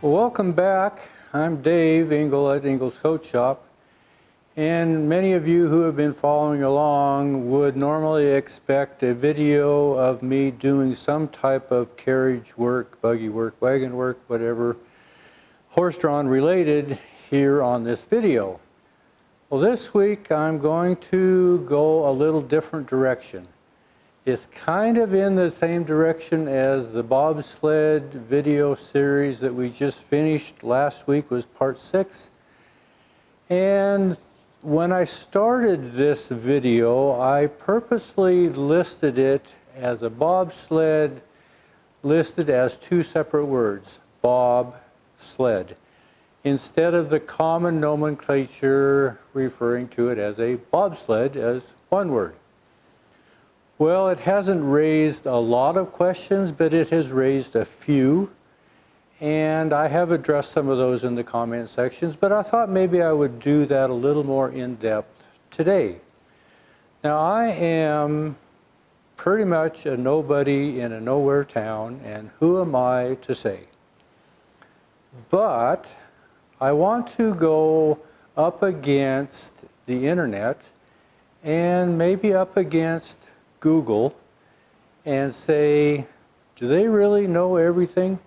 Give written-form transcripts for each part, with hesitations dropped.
Well, welcome back. I'm Dave Engel at Engels Coat Shop, and many of you who have been following along would normally expect a video of me doing some type of carriage work, buggy work, wagon work, whatever, horse-drawn related here on this video. Well, this week I'm going to go a little different direction. It's kind of in the same direction as the bobsled video series that we just finished last week, was part 6. And when I started this video, I purposely listed it as a bobsled, listed as 2 separate words, bob, sled, instead of the common nomenclature referring to it as a bobsled as one word. Well, it hasn't raised a lot of questions, but it has raised a few, and I have addressed some of those in the comment sections, but I thought maybe I would do that a little more in depth today. Now, I am pretty much a nobody in a nowhere town, and who am I to say? But I want to go up against the internet and maybe up against Google and say, do they really know everything?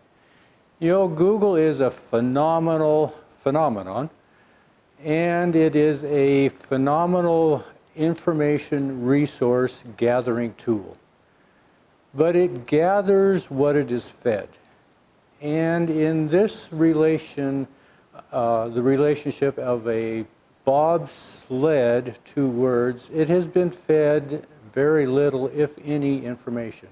You know, Google is a phenomenal phenomenon, and it is a phenomenal information resource gathering tool. But it gathers what it is fed. And in this relation, the relationship of a bobsled, 2 words, it has been fed very little, if any, information.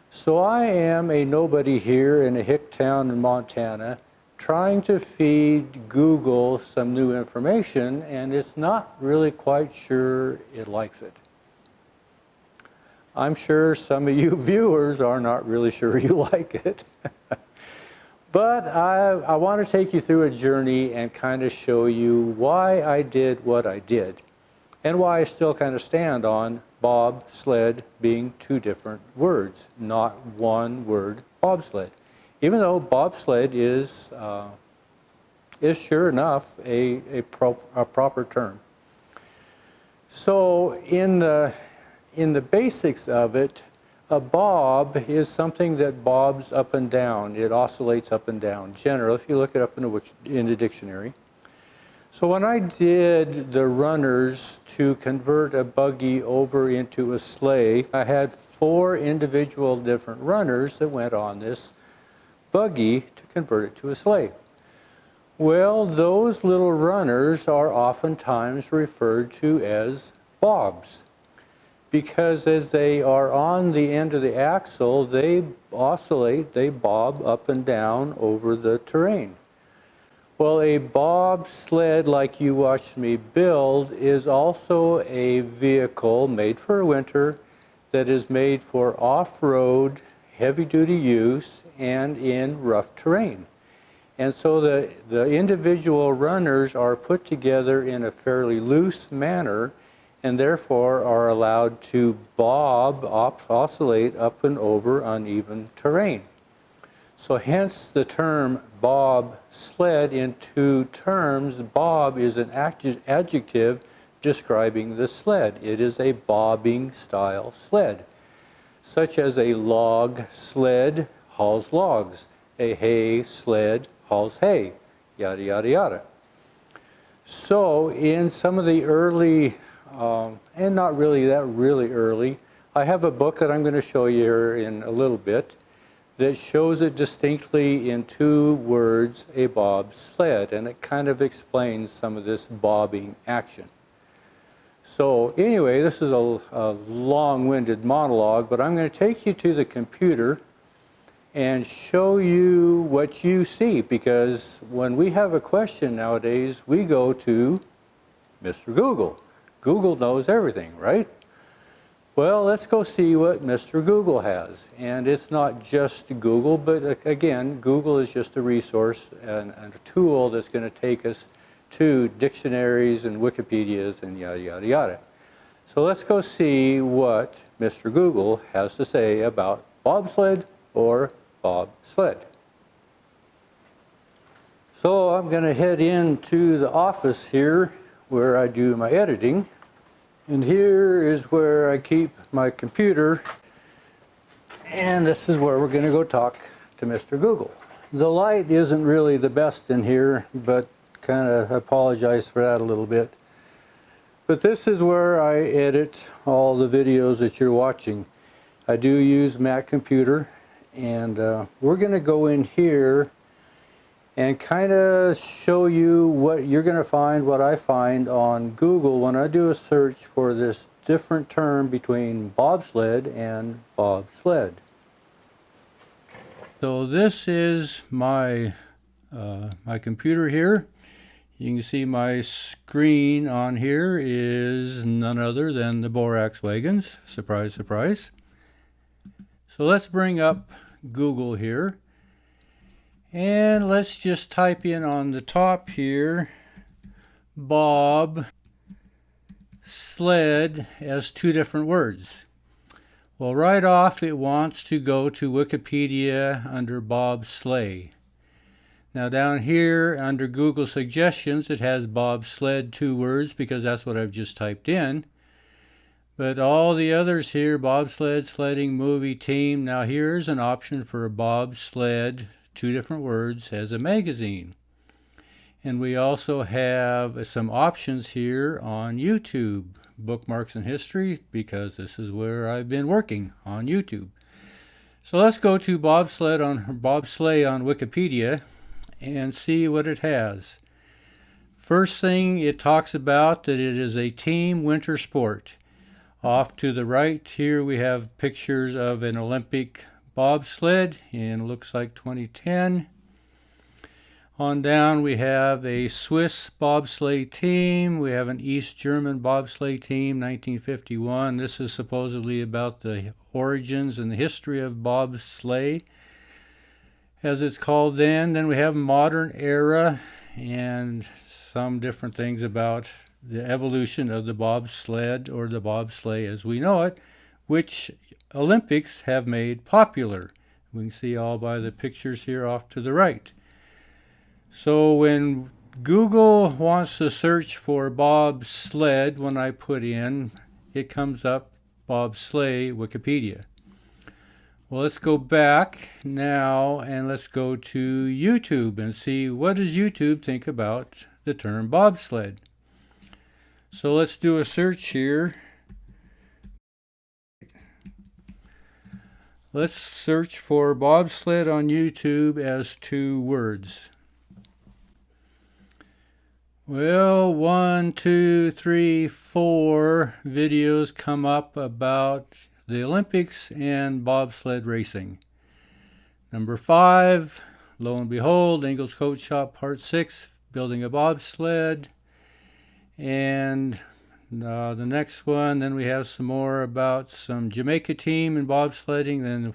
So I am a nobody here in a hick town in Montana trying to feed Google some new information, and it's not really quite sure it likes it. I'm sure some of you viewers are not really sure you like it. But I want to take you through a journey and kind of show you why I did what I did, and why I still kind of stand on bobsled being 2 different words, not one word bobsled. Even though bobsled is sure enough a proper term. So in the basics of it, a bob is something that bobs up and down. It oscillates up and down. Generally, if you look it up in the dictionary. So when I did the runners to convert a buggy over into a sleigh, I had 4 individual different runners that went on this buggy to convert it to a sleigh. Well, those little runners are oftentimes referred to as bobs, because as they are on the end of the axle, they oscillate, they bob up and down over the terrain. Well, a bobsled, like you watched me build, is also a vehicle made for winter that is made for off-road, heavy-duty use and in rough terrain. And so the individual runners are put together in a fairly loose manner, and therefore are allowed to oscillate up and over uneven terrain. So hence the term bobsled in 2 terms. Bob is an adjective describing the sled. It is a bobbing style sled, such as a log sled hauls logs, a hay sled hauls hay, yada, yada, yada. So in some of the early, and not really that really early, I have a book that I'm going to show you here in a little bit that shows it distinctly in 2 words, a bobsled, and it kind of explains some of this bobbing action. So anyway, this is a long-winded monologue, but I'm going to take you to the computer and show you what you see, because when we have a question nowadays, we go to Mr. Google. Google knows everything, right? Well, let's go see what Mr. Google has. And it's not just Google, but again, Google is just a resource and a tool that's going to take us to dictionaries and Wikipedias and yada, yada, yada. So let's go see what Mr. Google has to say about bobsled or bobsled. So I'm going to head into the office here where I do my editing. And here is where I keep my computer. And this is where we're going to go talk to Mr. Google. The light isn't really the best in here, but kind of apologize for that a little bit. But this is where I edit all the videos that you're watching. I do use Mac computer, and we're going to go in here and kind of show you what you're going to find, what I find on Google when I do a search for this different term between bobsled and bobsled. So this is my computer here. You can see my screen on here is none other than the borax wagons. Surprise, surprise. So let's bring up Google here. And let's just type in on the top here, Bob sled as two different words. Well, right off it wants to go to Wikipedia under Bob sleigh. Now down here under Google suggestions it has bobsled, two words, because that's what I've just typed in. But all the others here, bobsled, sledding, movie, team. Now here's an option for a bobsled, two different words, as a magazine. And we also have some options here on YouTube, bookmarks and history, because this is where I've been working on YouTube. So let's go to bobsled on bobsleigh on Wikipedia and see what it has. First thing it talks about that it is a team winter sport. Off to the right here we have pictures of an Olympic bobsled in looks like 2010. On down we have a Swiss bobsleigh team. We have an East German bobsleigh team, 1951. This is supposedly about the origins and the history of bobsleigh, as it's called then. Then we have modern era and some different things about the evolution of the bobsled or the bobsleigh as we know it, which Olympics have made popular. We can see all by the pictures here off to the right. So when Google wants to search for bobsled, when I put in, it comes up bobsleigh Wikipedia. Well, let's go back now and let's go to YouTube and see what does YouTube think about the term bobsled. So let's do a search here. Let's search for bobsled on YouTube as two words. Well, 1, 2, 3, 4 videos come up about the Olympics and bobsled racing. Number 5, lo and behold, Engels Coach Shop Part 6, building a bobsled. And the next one, then we have some more about some Jamaica team and bobsledding.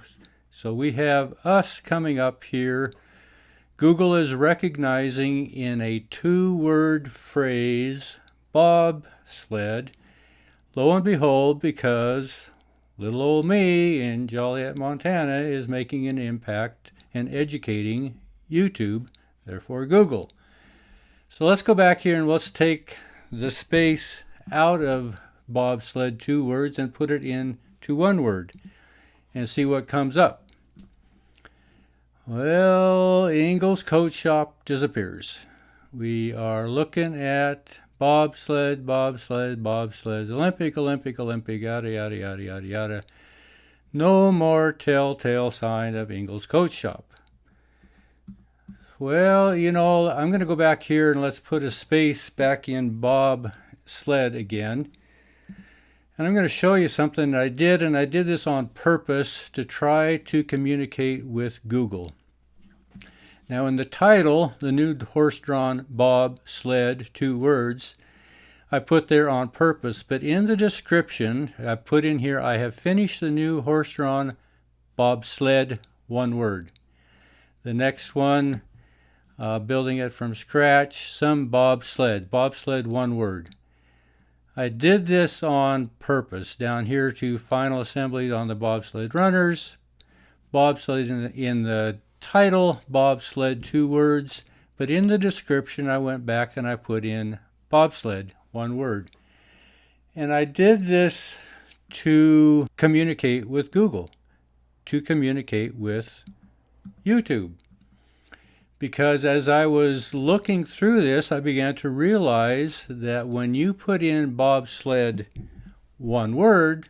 So we have us coming up here. Google is recognizing in a two-word phrase, bobsled, lo and behold, because little old me in Joliet, Montana is making an impact and educating YouTube, therefore Google. So let's go back here and let's take the space out of bobsled, two words, and put it into one word and see what comes up. Well, Engels Coach Shop disappears. We are looking at bobsled, bobsled, bobsleds, Olympic, Olympic, Olympic, yada, yada, yada, yada, yada. No more telltale sign of Engels Coach Shop. Well, you know, I'm going to go back here and let's put a space back in bobsled again. And I'm going to show you something that I did, and I did this on purpose to try to communicate with Google. Now in the title, the new horse-drawn bobsled, two words, I put there on purpose, but in the description, I put in here, I have finished the new horse-drawn bobsled, one word. The next one, building it from scratch, some bobsled, one word. I did this on purpose. Down here to final assembly on the bobsled runners. Bobsled in the title, bobsled, two words. But in the description, I went back and I put in bobsled, one word. And I did this to communicate with Google, to communicate with YouTube. Because as I was looking through this, I began to realize that when you put in bobsled, one word,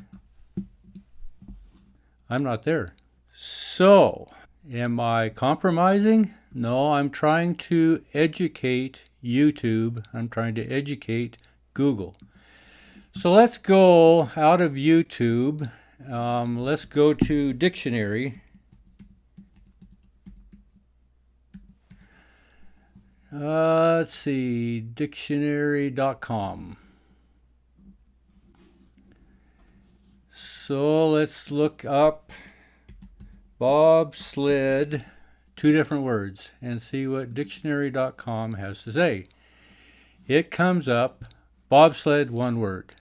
I'm not there. So, am I compromising? No, I'm trying to educate YouTube. I'm trying to educate Google. So let's go out of YouTube. Let's go to dictionary. Let's see, dictionary.com. So let's look up bobsled, two different words, and see what dictionary.com has to say. It comes up, bobsled, one word.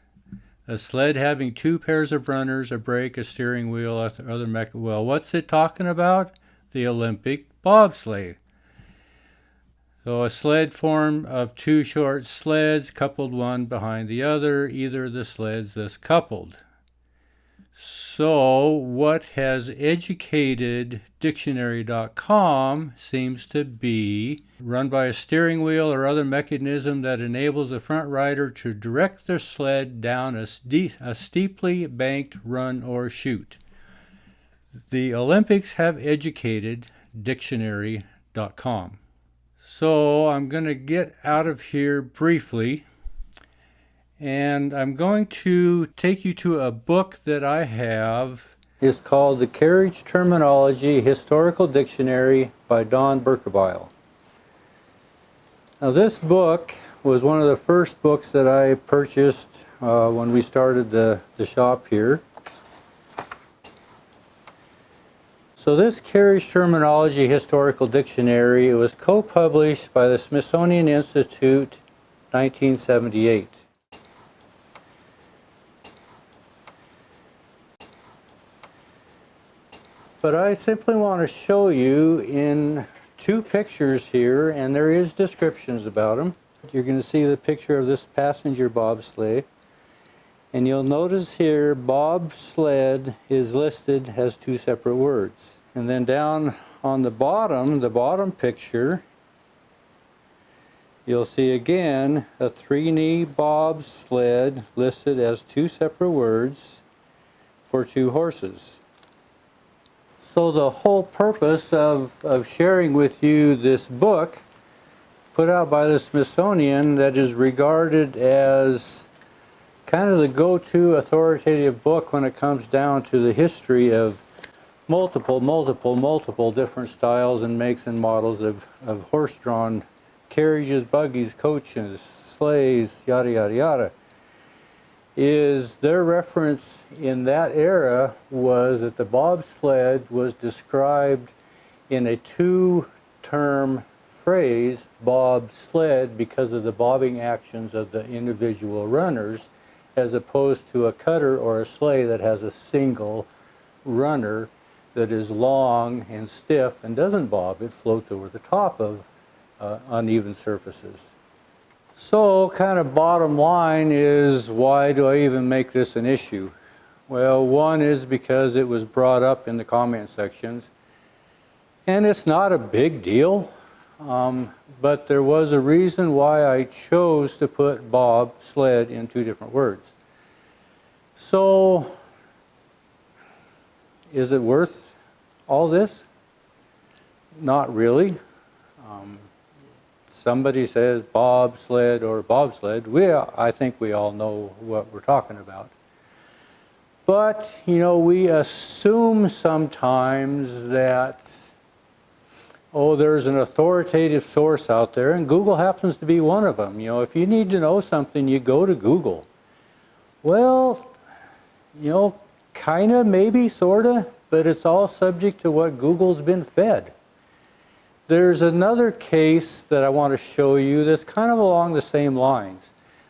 A sled having two pairs of runners, a brake, a steering wheel, other well, what's it talking about? The Olympic bobsleigh. So a sled formed of two short sleds coupled one behind the other, either of the sleds thus coupled. So what has educated dictionary.com seems to be run by a steering wheel or other mechanism that enables the front rider to direct their sled down a steeply banked run or chute. The Olympics have educated dictionary.com. So I'm going to get out of here briefly, and I'm going to take you to a book that I have. It's called The Carriage Terminology Historical Dictionary by Don Berkebile. Now this book was one of the first books that I purchased when we started the shop here. So this Carriage Terminology Historical Dictionary, it was co-published by the Smithsonian Institute, 1978. But I simply want to show you in two pictures here, and there is descriptions about them. You're going to see the picture of this passenger bobsleigh. And you'll notice here, bobsled is listed as two separate words. And then down on the bottom picture, you'll see again a three-knee bobsled listed as two separate words for two horses. So the whole purpose of sharing with you this book put out by the Smithsonian that is regarded as kind of the go-to authoritative book when it comes down to the history of multiple different styles and makes and models of horse-drawn carriages, buggies, coaches, sleighs, yada yada yada, is their reference in that era was that the bobsled was described in a two-term phrase, bobsled, because of the bobbing actions of the individual runners, as opposed to a cutter or a sleigh that has a single runner that is long and stiff and doesn't bob. It floats over the top of uneven surfaces. So kind of bottom line is, why do I even make this an issue? Well, one is because it was brought up in the comment sections, and it's not a big deal, but there was a reason why I chose to put bobsled in two different words. So, is it worth all this? Not really. Somebody says bobsled or bobsled. I think we all know what we're talking about. But, you know, we assume sometimes that, oh, there's an authoritative source out there, and Google happens to be one of them. You know, if you need to know something, you go to Google. Well, you know, kind of, maybe, sort of, but it's all subject to what Google's been fed. There's another case that I want to show you that's kind of along the same lines.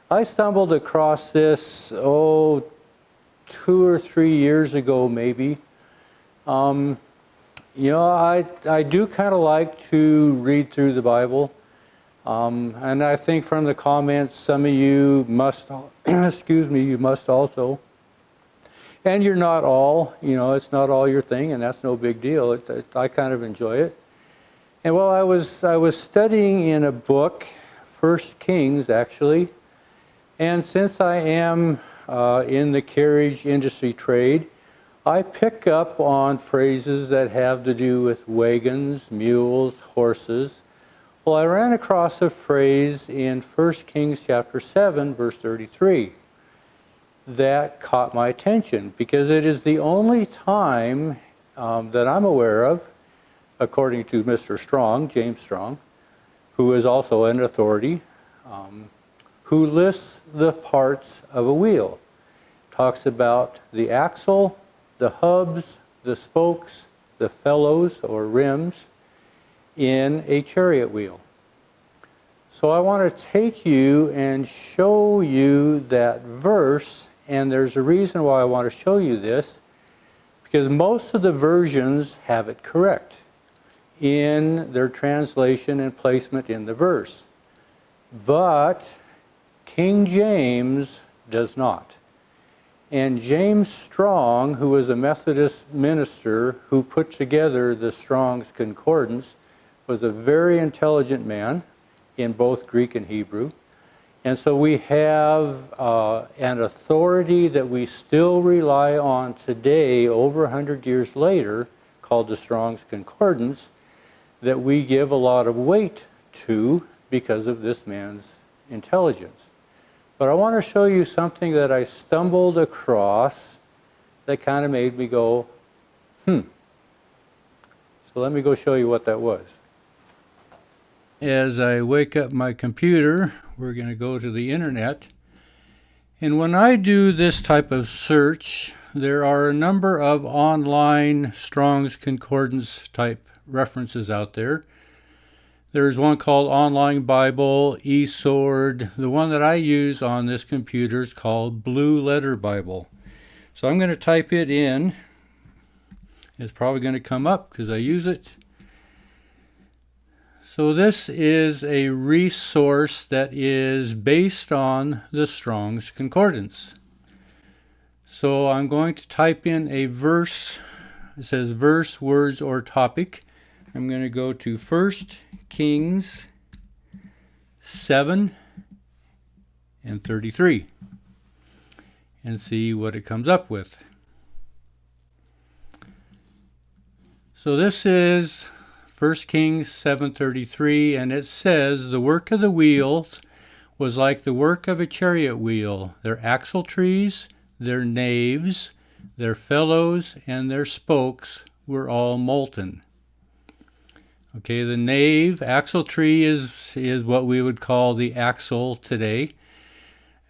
I stumbled across this, 2 or 3 years ago maybe. You know, I do kind of like to read through the Bible. And I think from the comments, some of you must, excuse me, you must also. And you're not all, it's not all your thing, and that's no big deal. I kind of enjoy it. And well, I was studying in a book, First Kings actually, and since I am in the carriage industry trade, I pick up on phrases that have to do with wagons, mules, horses. Well, I ran across a phrase in 1 Kings chapter 7, verse 33. That caught my attention because it is the only time that I'm aware of, according to Mr. Strong, James Strong, who is also an authority, who lists the parts of a wheel. Talks about the axle, the hubs, the spokes, the felloes or rims in a chariot wheel. So I want to take you and show you that verse, and there's a reason why I want to show you this, because most of the versions have it correct in their translation and placement in the verse. But King James does not. And James Strong, who was a Methodist minister who put together the Strong's Concordance, was a very intelligent man in both Greek and Hebrew. And so we have an authority that we still rely on today, over 100 years later, called the Strong's Concordance, that we give a lot of weight to because of this man's intelligence. But I want to show you something that I stumbled across that kind of made me go, So let me go show you what that was. As I wake up my computer, we're going to go to the internet. And when I do this type of search, there are a number of online Strong's Concordance type references out there. There's one called Online Bible, eSword. The one that I use on this computer is called Blue Letter Bible. So I'm going to type it in. It's probably going to come up because I use it. So this is a resource that is based on the Strong's Concordance. So I'm going to type in a verse. It says verse, words, or topic. I'm going to go to 1 Kings 7 and 33 and see what it comes up with. So this is 1 Kings 7:33, and it says, "The work of the wheels was like the work of a chariot wheel. Their axle trees, their naves, their felloes, and their spokes were all molten." Okay, the nave, axle tree is what we would call the axle today.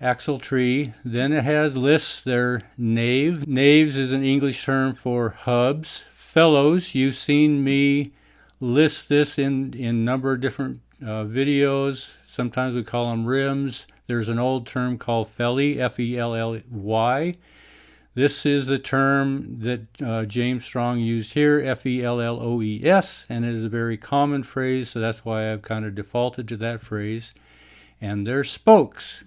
Axle tree. Then it lists their nave. Naves is an English term for hubs. Fellows, you've seen me list this in a number of different videos. Sometimes we call them rims. There's an old term called felly, F-E-L-L-Y. This is the term that James Strong used here, F-E-L-L-O-E-S, and it is a very common phrase, so that's why I've kind of defaulted to that phrase. And they're spokes.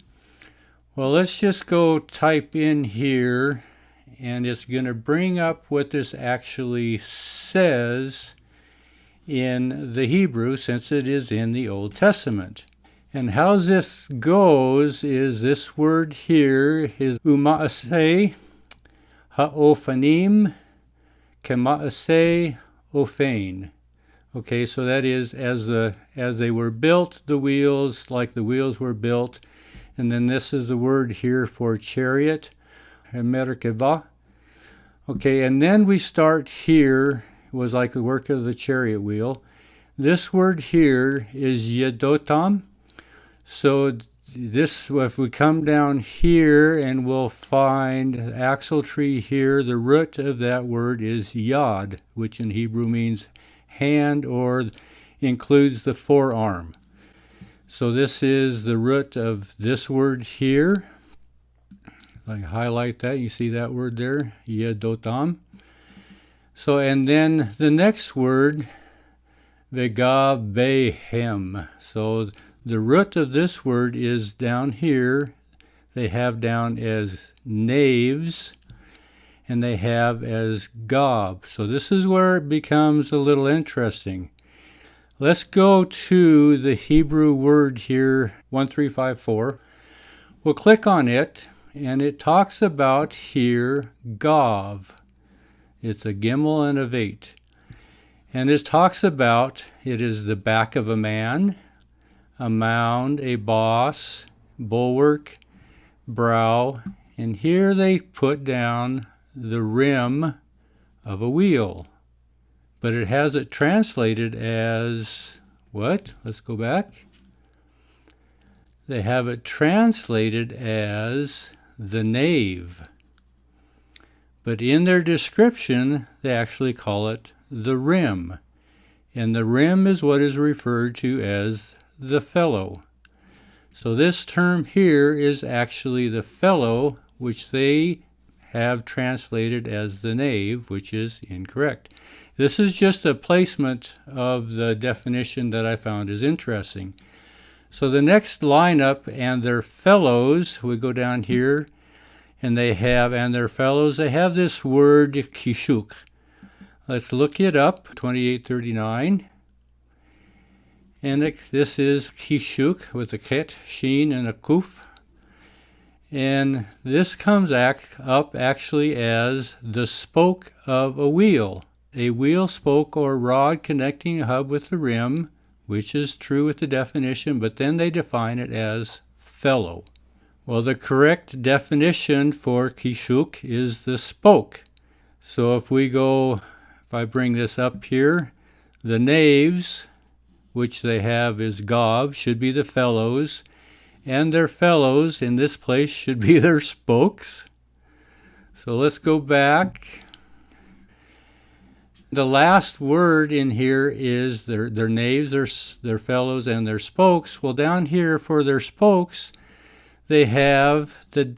Well, let's just go type in here, and it's going to bring up what this actually says in the Hebrew, since it is in the Old Testament. And how this goes is this word here is umaaseh ha'ofanim kemaaseh ophain. Okay, so that is as they were built, the wheels, like the wheels were built. And then this is the word here for chariot, merkava. Okay, and then we start here, was like the work of the chariot wheel. This word here is yedotam. So this, if we come down here and we'll find the axle tree here, the root of that word is yad, which in Hebrew means hand or includes the forearm. So this is the root of this word here. If I highlight that, you see that word there, yedotam. So, and then the next word, vegavehem. So The root of this word is down here. They have down as knaves, and they have as gob. So this is where it becomes a little interesting. Let's go to the Hebrew word here, 1354. We'll click on it, and it talks about here gov. It's a gimel and a veit. And it talks about it is the back of a man, a mound, a boss, bulwark, brow, and here they put down the rim of a wheel. But it has it translated as what? Let's go back. They have it translated as the nave. But in their description, they actually call it the rim. And the rim is what is referred to as the felloe. So this term here is actually the felloe, which they have translated as the nave, which is incorrect. This is just a placement of the definition that I found is interesting. So the next lineup, and their fellows, we go down here, and they have, and their fellows, they have this word kishuk. Let's look it up, 2839. And this is kishuk with a ket, sheen, and a kuf. And this comes up actually as the spoke of a wheel spoke or rod connecting a hub with the rim, which is true with the definition, but then they define it as felloe. Well, the correct definition for kishuk is the spoke. So if I bring this up here, the naves, which they have is gov, should be the fellows, and their fellows in this place should be their spokes. So let's go back. The last word in here is their naves, their fellows, and their spokes. Well, down here for their spokes, they have the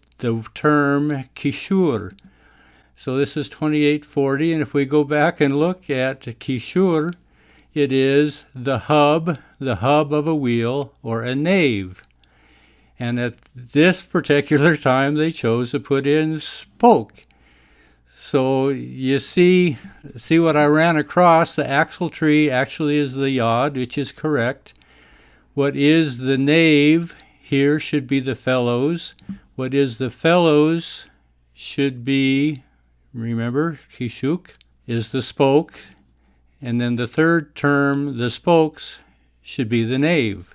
term kishur. So this is 2840, and if we go back and look at kishur, it is the hub of a wheel or a nave. And at this particular time, they chose to put in spoke. So you see what I ran across. The axle tree actually is the yod, which is correct. What is the nave here should be the fellows. What is the fellows should be, remember, kishuk, is the spoke. And then the third term, the spokes, should be the nave.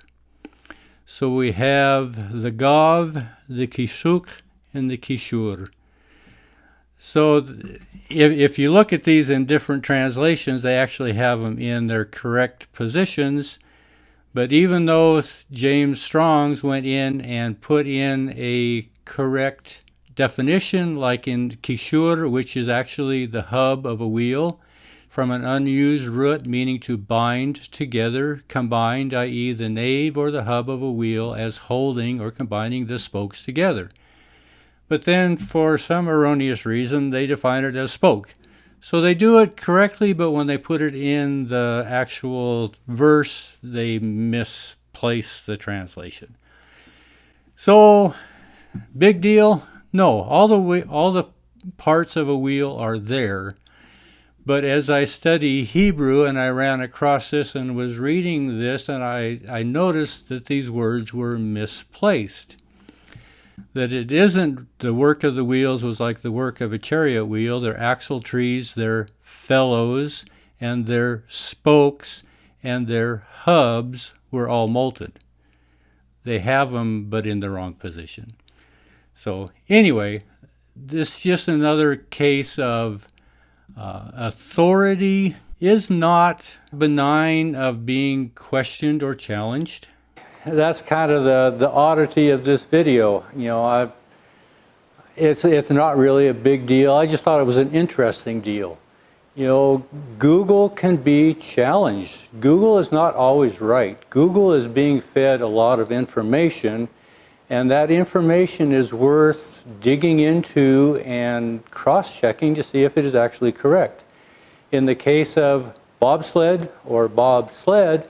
So we have the gov, the kishuk, and the kishur. So if you look at these in different translations, they actually have them in their correct positions. But even though James Strong's went in and put in a correct definition, like in kishur, which is actually the hub of a wheel, from an unused root meaning to bind together, combined, i.e. the nave or the hub of a wheel as holding or combining the spokes together. But then for some erroneous reason, they define it as spoke. So they do it correctly, but when they put it in the actual verse, they misplace the translation. So, big deal? No, all the parts of a wheel are there. But as I study Hebrew and I ran across this and was reading this, and I noticed that these words were misplaced. That it isn't the work of the wheels was like the work of a chariot wheel. Their axle trees, their felloes, and their spokes, and their hubs were all molten. They have them, but in the wrong position. So anyway, this is just another case of authority is not benign of being questioned or challenged. That's kind of the oddity of this video. You know, it's not really a big deal. I just thought it was an interesting deal. You know, Google can be challenged. Google is not always right. Google is being fed a lot of information, and that information is worth digging into and cross-checking to see if it is actually correct. In the case of bobsled or bobsled,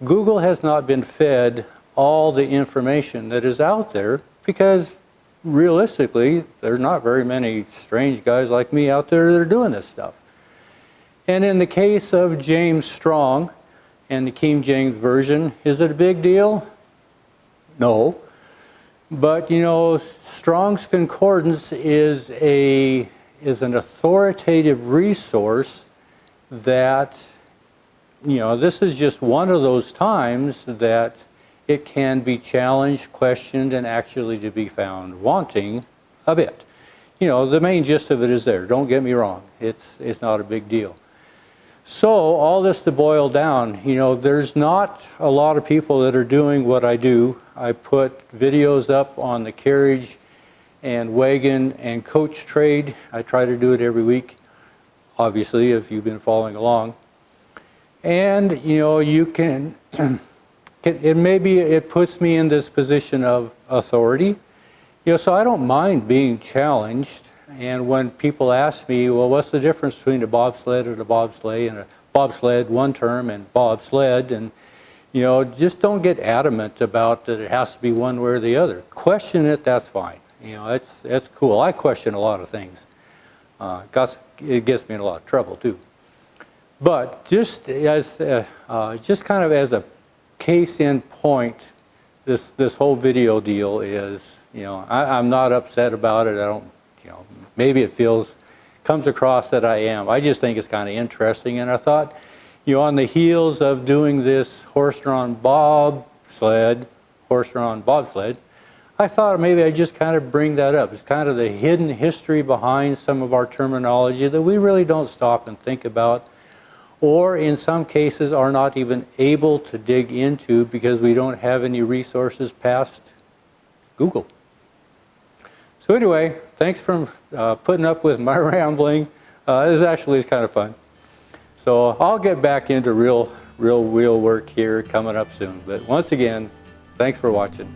Google has not been fed all the information that is out there, because realistically, there's not very many strange guys like me out there that are doing this stuff. And in the case of James Strong and the King James Version, is it a big deal? No. But, you know, Strong's Concordance is an authoritative resource that, you know, this is just one of those times that it can be challenged, questioned, and actually to be found wanting a bit. You know, the main gist of it is there. Don't get me wrong. It's not a big deal. So all this to boil down, you know, there's not a lot of people that are doing what I do. I put videos up on the carriage and wagon and coach trade. I try to do it every week, obviously, if you've been following along. And, you know, you can, it puts me in this position of authority. You know, so I don't mind being challenged. And when people ask me, well, what's the difference between a bobsled and a bobsleigh, and a bobsled one term and bobsled, and, you know, just don't get adamant about that it has to be one way or the other. Question it, that's fine. You know, it's cool. I question a lot of things. It gets me in a lot of trouble too. But just as just kind of as a case in point, this whole video deal is, you know, I'm not upset about it. I don't, you know, maybe it comes across that I am. I just think it's kind of interesting, and I thought, you know, on the heels of doing this horse-drawn bobsled, I thought maybe I'd just kind of bring that up. It's kind of the hidden history behind some of our terminology that we really don't stop and think about, or in some cases are not even able to dig into because we don't have any resources past Google. So anyway, thanks for putting up with my rambling. This actually is kind of fun. So I'll get back into real wheel work here coming up soon. But once again, thanks for watching.